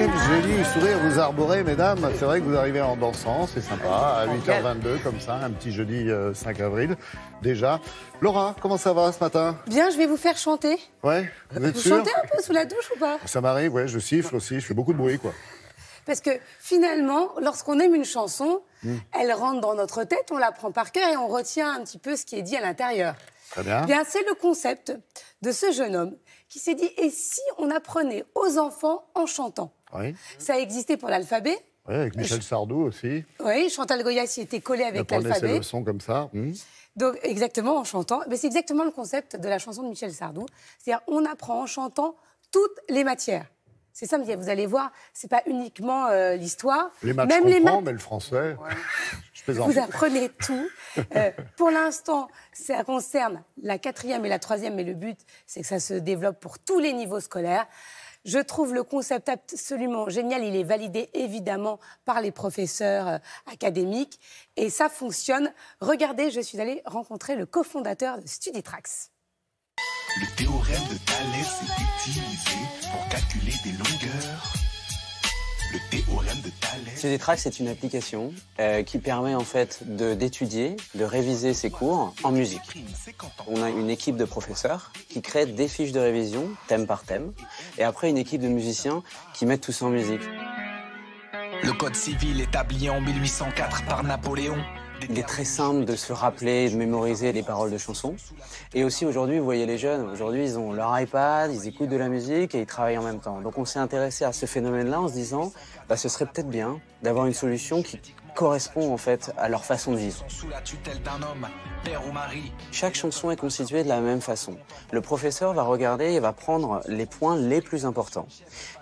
Quel joli sourire vous arborez, mesdames. C'est vrai que vous arrivez en dansant, c'est sympa, à 8h22, comme ça, un petit jeudi 5 avril, déjà. Laura, comment ça va ce matin? Bien, je vais vous faire chanter. Ouais, vous êtes Vous sûre? chantez un peu sous la douche ou pas? Ça m'arrive, ouais, je siffle aussi, je fais beaucoup de bruit, quoi. Parce que finalement, lorsqu'on aime une chanson, elle rentre dans notre tête, on la prend par cœur et on retient un petit peu ce qui est dit à l'intérieur. Très bien. Bien, c'est le concept de ce jeune homme qui s'est dit, et si on apprenait aux enfants en chantant? Oui, Ça a existé pour l'alphabet. ouais, avec Michel Sardou aussi. Oui, Chantal Goya s'y était collé Il avec apprenait ses l'alphabet. leçons comme ça. Donc, exactement, en chantant. Mais c'est exactement le concept de la chanson de Michel Sardou. C'est-à-dire, on apprend en chantant toutes les matières. C'est ça, vous allez voir, c'est pas uniquement l'histoire. Les maths, Même je les comprends, maths, mais le français, je plaisante. vous apprenez tout. Pour l'instant, ça concerne la 4e et la 3e, mais le but, c'est que ça se développe pour tous les niveaux scolaires. Je trouve le concept absolument génial. Il est validé évidemment par les professeurs académiques et ça fonctionne. Regardez, je suis allée rencontrer le cofondateur de Studitrax. Le théorème de Thalès est utilisé pour calculer des longueurs. Le théorème de Thalès... Studitrax, c'est une application qui permet en fait d'étudier, de réviser ses cours en musique. On a une équipe de professeurs qui crée des fiches de révision, thème par thème, et après une équipe de musiciens qui mettent tout ça en musique. Le code civil établi en 1804 par Napoléon. Il est très simple de se rappeler, de mémoriser les paroles de chansons. Et aussi aujourd'hui, vous voyez les jeunes, aujourd'hui ils ont leur iPad, ils écoutent de la musique et ils travaillent en même temps. Donc on s'est intéressé à ce phénomène-là en se disant, ce serait peut-être bien d'avoir une solution qui correspond en fait à leur façon de vivre. Sous la tutelle d'un homme, père ou mari. Chaque chanson est constituée de la même façon. Le professeur va regarder et va prendre les points les plus importants.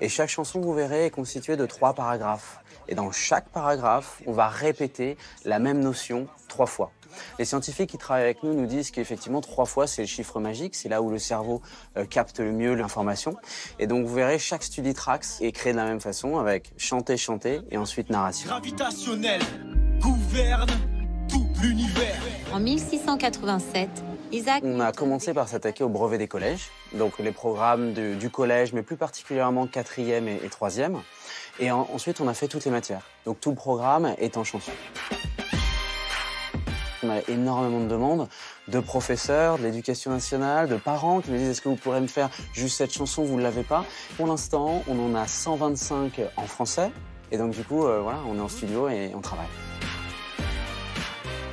Et chaque chanson, vous verrez, est constituée de 3 paragraphes. Et dans chaque paragraphe, on va répéter la même notion 3 fois. Les scientifiques qui travaillent avec nous nous disent qu'effectivement 3 fois c'est le chiffre magique, c'est là où le cerveau capte le mieux l'information. Et donc vous verrez, chaque Studitrax est créé de la même façon avec chanter, chanter et ensuite narration. Gravitationnel gouverne tout l'univers. En 1687, Isaac On a commencé par s'attaquer au brevet des collèges, donc les programmes du collège, mais plus particulièrement 4e et 3e. Et ensuite, on a fait toutes les matières. Donc tout le programme est en chanson. On a énormément de demandes de professeurs, de l'éducation nationale, de parents qui me disent « Est-ce que vous pourrez me faire juste cette chanson, vous ne l'avez pas ?» Pour l'instant, on en a 125 en français. Et donc du coup, voilà, on est en studio et on travaille.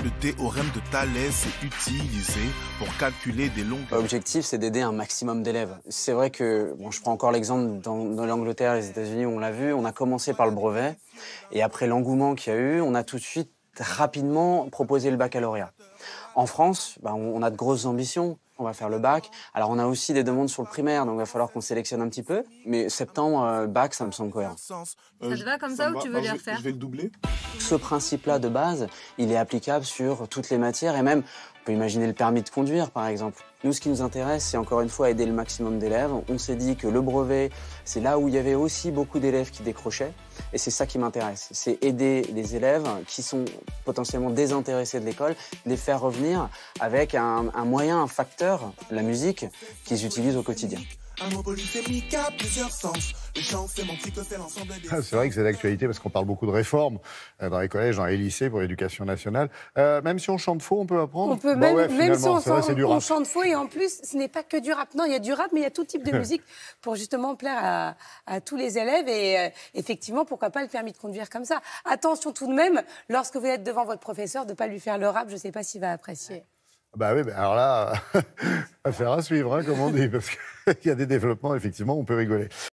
Le théorème de Thalès est utilisé pour calculer des longueurs. L'objectif, c'est d'aider un maximum d'élèves. C'est vrai que, je prends encore l'exemple dans l'Angleterre et les États-Unis, on l'a vu, on a commencé par le brevet. Et après l'engouement qu'il y a eu, on a tout de suite rapidement proposé le baccalauréat. En France, on a de grosses ambitions. On va faire le bac. Alors, on a aussi des demandes sur le primaire, donc il va falloir qu'on sélectionne un petit peu. Mais septembre, bac, ça me semble cohérent. Ça te va comme ça ou tu veux les refaire? Je vais le doubler. Ce principe-là de base, il est applicable sur toutes les matières et même, on peut imaginer le permis de conduire, par exemple. Nous, ce qui nous intéresse, c'est encore une fois aider le maximum d'élèves. On s'est dit que le brevet, c'est là où il y avait aussi beaucoup d'élèves qui décrochaient. Et c'est ça qui m'intéresse. C'est aider les élèves qui sont potentiellement désintéressés de l'école, les faire revenir avec un moyen, un facteur, la musique, qu'ils utilisent au quotidien. Un mot polysémique a plusieurs sens. Le champ sémantique fait l'ensemble des... C'est vrai que c'est d'actualité parce qu'on parle beaucoup de réformes dans les collèges, dans les lycées pour l'éducation nationale. Même si on chante faux, on peut apprendre. On peut même si on chante faux et en plus, ce n'est pas que du rap. Non, il y a du rap, mais il y a tout type de musique pour justement plaire à tous les élèves et effectivement, pourquoi pas le permis de conduire comme ça. Attention tout de même, lorsque vous êtes devant votre professeur, de ne pas lui faire le rap, je ne sais pas s'il va apprécier. Bah oui, alors là, affaire à suivre, hein, comme on dit, parce qu'il y a des développements, effectivement, on peut rigoler.